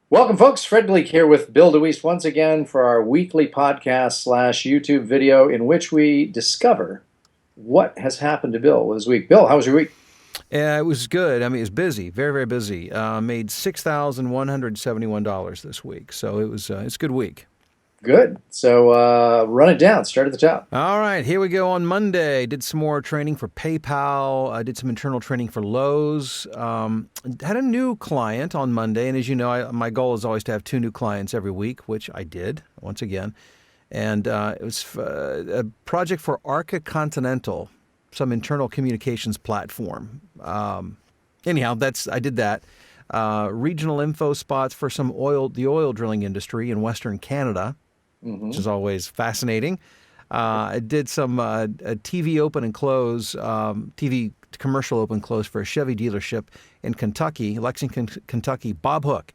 Welcome, folks. Fred Bleak here with Bill DeWeese once again for our weekly podcast slash YouTube video in which we discover what has happened to Bill this week. Bill, how was your week? Yeah, it was good. I mean, it was busy, very, very busy. Made $6,171 this week, so it's a good week. Good. So run it down. Start at the top. All right, here we go. On Monday, did some more training for PayPal. I did some internal training for Lowe's. Had a new client on Monday, and as you know, my goal is always to have two new clients every week, which I did once again. And it was a project for Arca Continental, some internal communications platform. Anyhow, I did that. Regional info spots for the oil drilling industry in Western Canada, which is always fascinating. I did some a TV open and close, TV commercial open close for a Chevy dealership in Kentucky, Lexington, Kentucky. Bob Hook.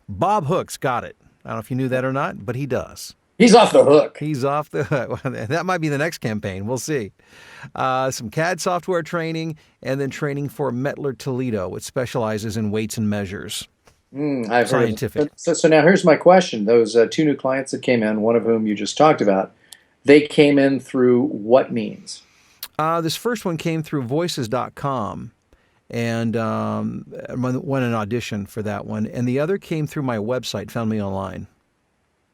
Bob Hook's got it. I don't know if you knew that or not, but he does. He's off the hook. He's off the hook. That might be the next campaign. We'll see. Some CAD software training, and then training for Mettler Toledo, which specializes in weights and measures. I've Scientific. heard. So now here's my question. Those two new clients that came in, one of whom you just talked about, they came in through what means? This first one came through voices.com and won an audition for that one. And the other came through my website, found me online.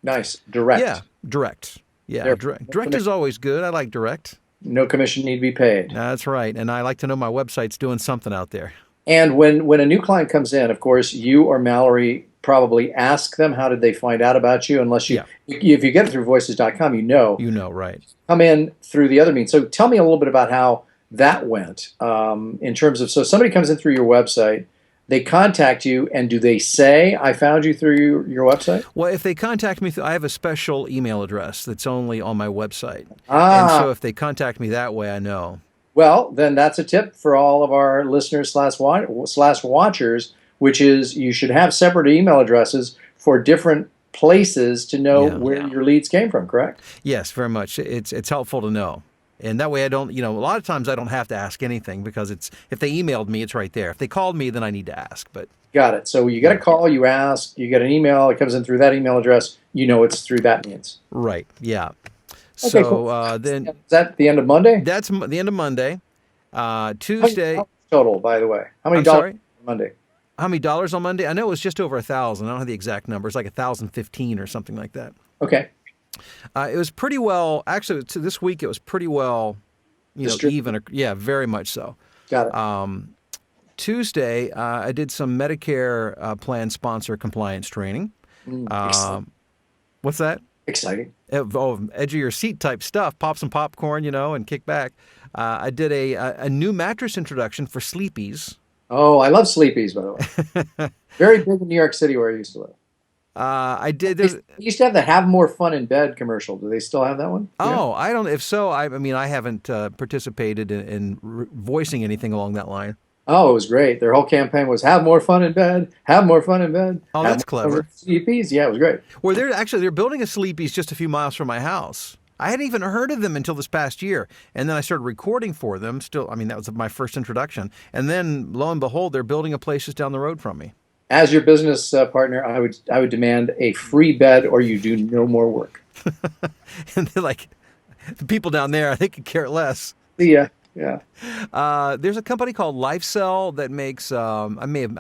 Nice. Direct. Yeah, direct. Yeah, There- direct is always good. I like direct. No commission need to be paid. That's right. And I like to know my website's doing something out there. And when a new client comes in, of course, you or Mallory probably ask them how did they find out about you, unless Yeah. if you get it through voices.com, You know, right. come in through the other means. So tell me a little bit about how that went in terms of, so somebody comes in through your website, they contact you, and do they say, I found you through your website? Well, if they contact me, I have a special email address that's only on my website. And Ah, so if they contact me that way, I know. well, then that's a tip for all of our listeners slash watchers, which is you should have separate email addresses for different places to know Yeah. where your leads came from, correct? Yes, very much. It's helpful to know. And that way I don't, a lot of times I don't have to ask anything because if they emailed me, it's right there. If they called me, then I need to ask. But Got it. So you get a call, you ask, you get an email, it comes in through that email address, you know it's through that means. right, yeah. Okay, So cool. then Is that the end of Monday? that's the end of Monday. How Tuesday, much total, by the way? How many I'm dollars sorry, on Monday? how many dollars on Monday? I know it was just over 1,000. I don't have the exact number. It's like 1,015 or something like that. Okay. It was pretty well. Actually, to this week it was pretty well, Distributed. even. Yeah, very much so. Got it. Tuesday, I did some Medicare plan sponsor compliance training. Um, what's that? Exciting. Edge of your seat type stuff. Pop some popcorn, and kick back. I did a new mattress introduction for Sleepies. Oh, I love Sleepies, by the way. Very big in New York City where I used to live. I did. They used to have the Have More Fun in Bed commercial. Do they still have that one? Yeah. Oh, I don't. If so, I mean, I haven't participated in voicing anything along that line. Oh, it was great. Their whole campaign was Have More Fun in Bed, Have More Fun in Bed. Oh, Have that's more fun clever. with Sleepies. Yeah, it was great. Well, they're building a Sleepies just a few miles from my house. I hadn't even heard of them until this past year, and then I started recording for them. Still, I mean, that was my first introduction, and then lo and behold, they're building a place just down the road from me. As your business partner, I would demand a free bed, or you do no more work. And they're like, the people down there, they could care less. See ya. Yeah. There's a company called LifeCell that makes. I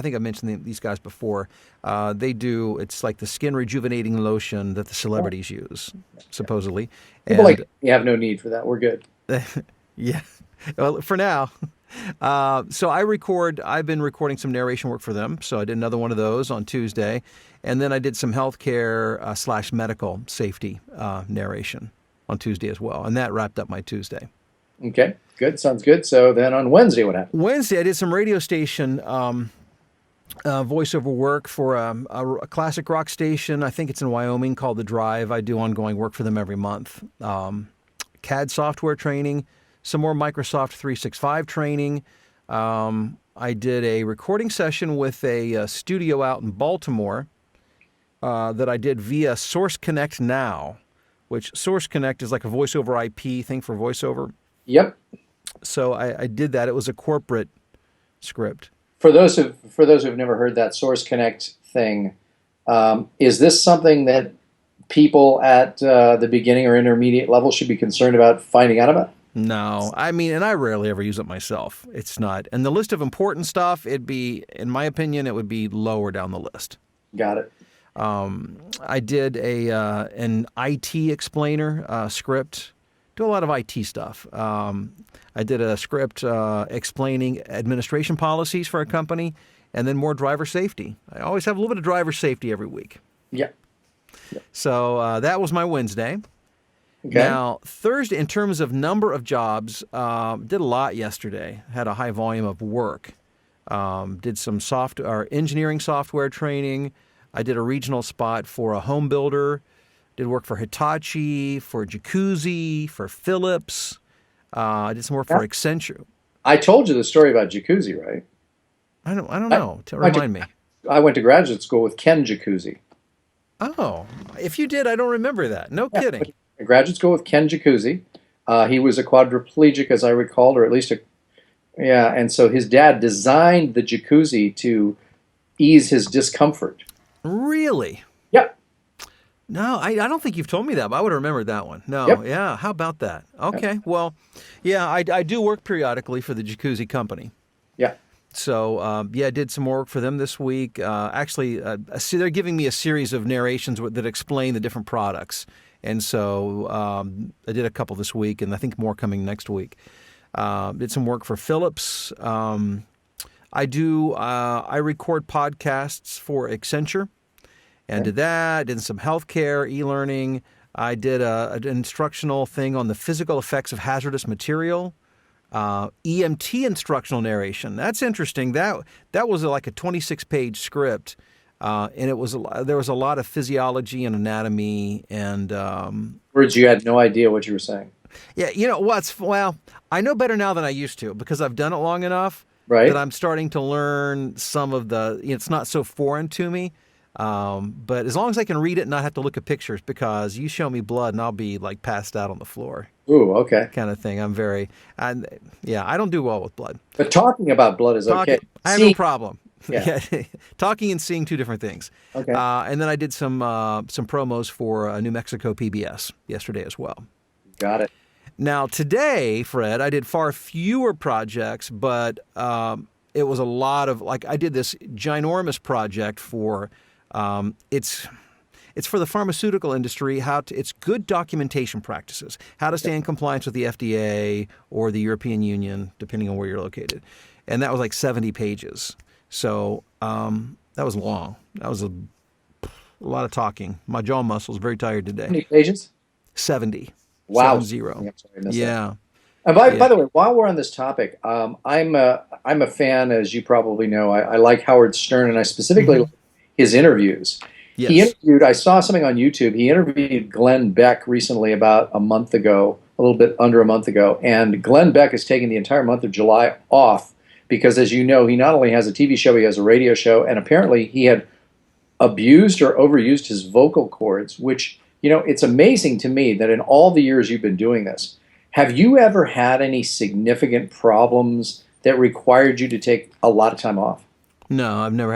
think I mentioned these guys before. It's like the skin rejuvenating lotion that the celebrities use, supposedly. People And like me have no need for that. We're good. yeah, well, for now. So I've been recording some narration work for them. So I did another one of those on Tuesday. And then I did some healthcare slash medical safety narration on Tuesday as well. And that wrapped up my Tuesday. Okay. Good. Sounds good. So then on Wednesday, what happened? Wednesday, I did some radio station voiceover work for a classic rock station. I think it's in Wyoming called The Drive. I do ongoing work for them every month. CAD software training, some more Microsoft 365 training. I did a recording session with a studio out in Baltimore that I did via Source Connect Now, which Source Connect is like a voice over IP thing for voiceover. Yep. So I did that. It was a corporate script. For those who've never heard that Source Connect thing, Is this something that people at the beginning or intermediate level should be concerned about finding out about? No, I mean, and I rarely ever use it myself. It's not. And the list of important stuff, it'd be, in my opinion, it would be lower down the list. Got it. I did an IT explainer script. Do a lot of IT stuff. I did a script explaining administration policies for a company, and then more driver safety. I always have a little bit of driver safety every week. Yeah. So that was my Wednesday. Okay. Now, Thursday, in terms of number of jobs, did a lot yesterday. Had a high volume of work. Did some engineering software training. I did a regional spot for a home builder. Did work for Hitachi, for Jacuzzi, for Philips. I did some work for Accenture. I told you the story about Jacuzzi, right? I don't know. Remind me. I went to graduate school with Ken Jacuzzi. Oh, if you did, I don't remember that. No kidding. Graduate school with Ken Jacuzzi. He was a quadriplegic, as I recalled, or at least yeah. And so his dad designed the jacuzzi to ease his discomfort. Really? Yep. No, I don't think you've told me that, but I would have remembered that one. No, Yep. Yeah, how about that? Okay, well, yeah, I do work periodically for the Jacuzzi company. Yeah. So, yeah, I did some work for them this week. Actually, see, they're giving me a series of narrations that explain the different products. And so I did a couple this week, and I think more coming next week. Did some work for Philips. I record podcasts for Accenture, and did that. Did some healthcare, e-learning. I did an instructional thing on the physical effects of hazardous material. EMT instructional narration. That's interesting. That was like a 26-page script, and there was a lot of physiology and anatomy and Words you had no idea what you were saying. yeah. Well, I know better now than I used to because I've done it long enough Right. that I'm starting to learn some of it's not so foreign to me. But as long as I can read it and not have to look at pictures, because you show me blood and I'll be like passed out on the floor. Ooh, okay. Kind of thing. I don't do well with blood. But talking about blood is okay. I have no problem. Yeah. Talking and seeing two different things. Okay. And then I did some promos for New Mexico PBS yesterday as well. Got it. Now, Today, Fred, I did far fewer projects, but it was a lot of, I did this ginormous project for, it's for the pharmaceutical industry, it's good documentation practices, how to stay in compliance with the FDA or the European Union, depending on where you're located. And that was like 70 pages. So that was long. That was a lot of talking. My jaw muscles very tired today. How many pages? 70. Wow. 70. I'm sorry, I missed Yeah. that. And by the way, while we're on this topic, I'm a fan, as you probably know. I like Howard Stern, and I specifically like his interviews. Yes. He interviewed. I saw something on YouTube. He interviewed Glenn Beck recently, about a month ago, a little bit under a month ago. And Glenn Beck has taken the entire month of July off because, as you know, he not only has a TV show, he has a radio show, and apparently he had abused or overused his vocal cords. Which, it's amazing to me that in all the years you've been doing this, have you ever had any significant problems that required you to take a lot of time off? No, I've never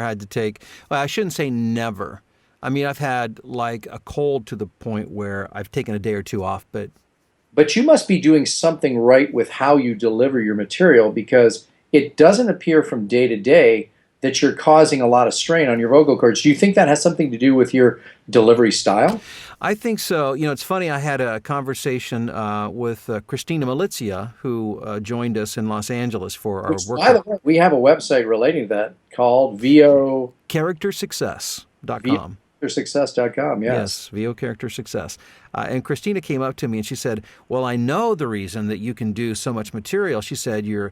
had to take, well, I shouldn't say never. I mean, I've had like a cold to the point where I've taken a day or two off, But you must be doing something right with how you deliver your material, because it doesn't appear from day to day that you're causing a lot of strain on your vocal cords. Do you think that has something to do with your delivery style? I think so. It's funny. I had a conversation with Christina Malizia, who joined us in Los Angeles for our workshop. By the way, we have a website relating to that called VO charactersuccess.com. Success.com, Yes, VO Character Success. And Christina came up to me and she said, "Well, I know the reason that you can do so much material." She said, "You're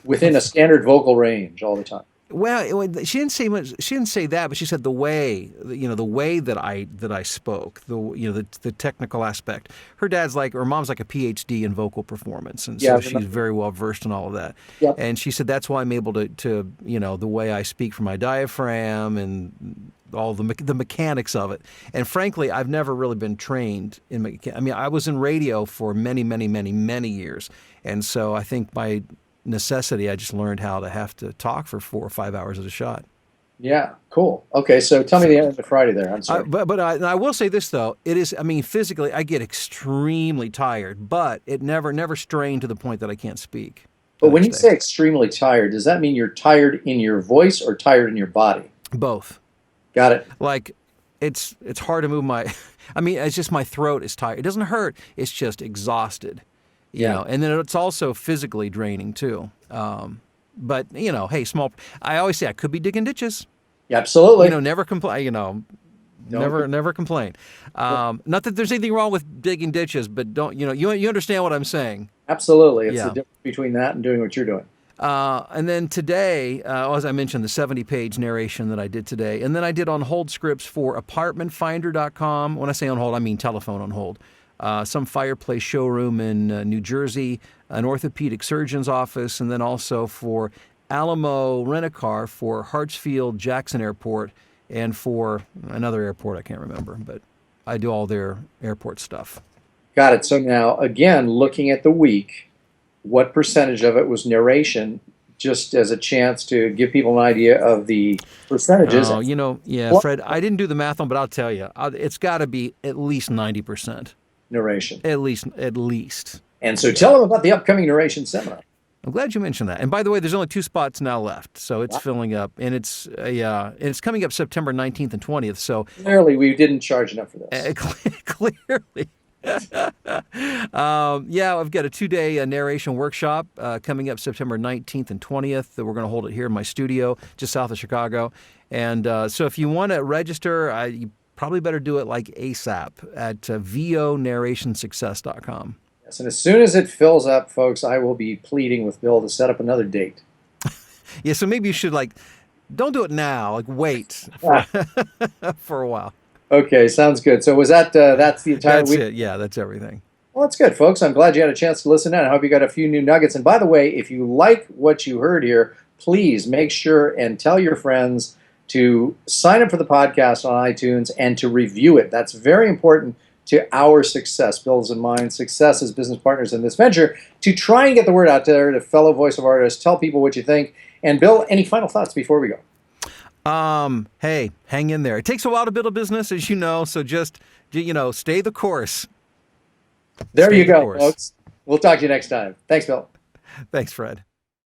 within a standard vocal range all the time." Well, she didn't say much. She didn't say that, but she said the way that I spoke, the technical aspect. Her mom's like a PhD in vocal performance, and so she's very well versed in all of that. Yep. And she said that's why I'm able to the way I speak from my diaphragm and all the mechanics of it. And frankly, I've never really been trained in. I mean, I was in radio for many, many, many, many years, and so I think necessity. I just learned how to have to talk for 4 or 5 hours at a shot. Yeah, cool. Okay, so tell me the end of Friday there. I'm sorry. But I will say this though, it is. I mean, physically, I get extremely tired, but it never strained to the point that I can't speak But the when next you day. say extremely tired, does that mean you're tired in your voice or tired in your body? Both. Got it. Like, it's hard to move my. I mean, it's just my throat is tired. It doesn't hurt. It's just exhausted, Yeah. And then it's also physically draining too. But hey, small. I always say I could be digging ditches. Yeah, absolutely. Never complain. Don't. Never complain. Not that there's anything wrong with digging ditches, but don't you understand what I'm saying? Absolutely. It's the Yeah. difference between that and doing what you're doing. And then today, as I mentioned, the 70-page narration that I did today, and then I did on hold scripts for apartmentfinder.com. When I say on hold, I mean telephone on hold. Some fireplace showroom in New Jersey, an orthopedic surgeon's office, and then also for Alamo Rent-A-Car for Hartsfield Jackson Airport and for another airport I can't remember, but I do all their airport stuff. Got it. So now, again, looking at the week, what percentage of it was narration, just as a chance to give people an idea of the percentages? Oh, yeah, What Fred, I didn't do the math on, but I'll tell you, it's got to be at least 90%. narration. At least. And so tell them about the upcoming narration seminar. I'm glad you mentioned that. And by the way, there's only 2 spots now left, so it's filling up, and it's coming up September 19th and 20th. So Clearly, we didn't charge enough for this. clearly. I've got a 2-day narration workshop coming up September 19th and 20th. We're going to hold it here in my studio just south of Chicago. And so if you want to register, you probably better do it like ASAP at vonarrationsuccess.com. Yes, and as soon as it fills up, folks, I will be pleading with Bill to set up another date. Yeah, so maybe you should don't do it now. Wait for, for a while. Okay, sounds good. So was that's the entire That's week? it. Yeah, that's everything. Well, that's good, folks. I'm glad you had a chance to listen in. I hope you got a few new nuggets. And by the way, if you like what you heard here, please make sure and tell your friends to sign up for the podcast on iTunes and to review it. That's very important to our success, Bill's and mine, success as business partners in this venture, to try and get the word out there to fellow voice of artists. Tell people what you think. And Bill, any final thoughts before we go? Hey, hang in there. It takes a while to build a business, as you know, so just, stay the course. There Stay you the go, course. folks. We'll talk to you next time. Thanks, Bill. Thanks, Fred.